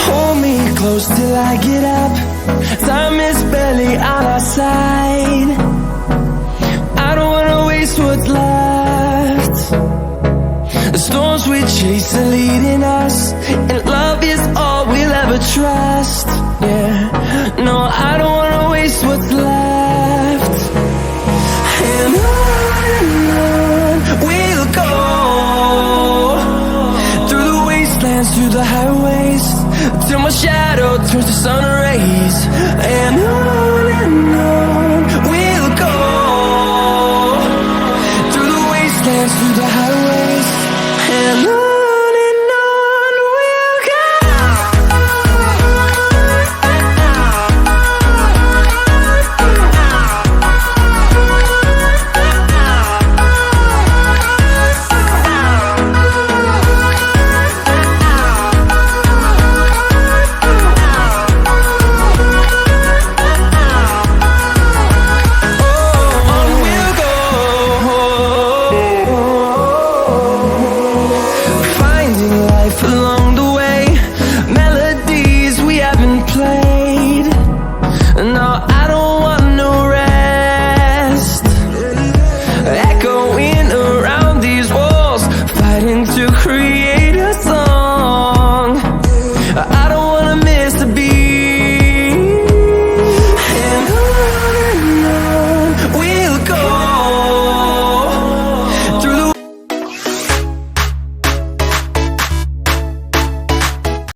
Hold me close till I get up. Time is barely on our side. I don't wanna waste what's left. The storms we chase are leading us, and love is all we'll ever trust. Yeah, no, I don't wanna waste what's left. And on we'll go, through the wastelands, through the highways, till my shadow turns to sun rays. And on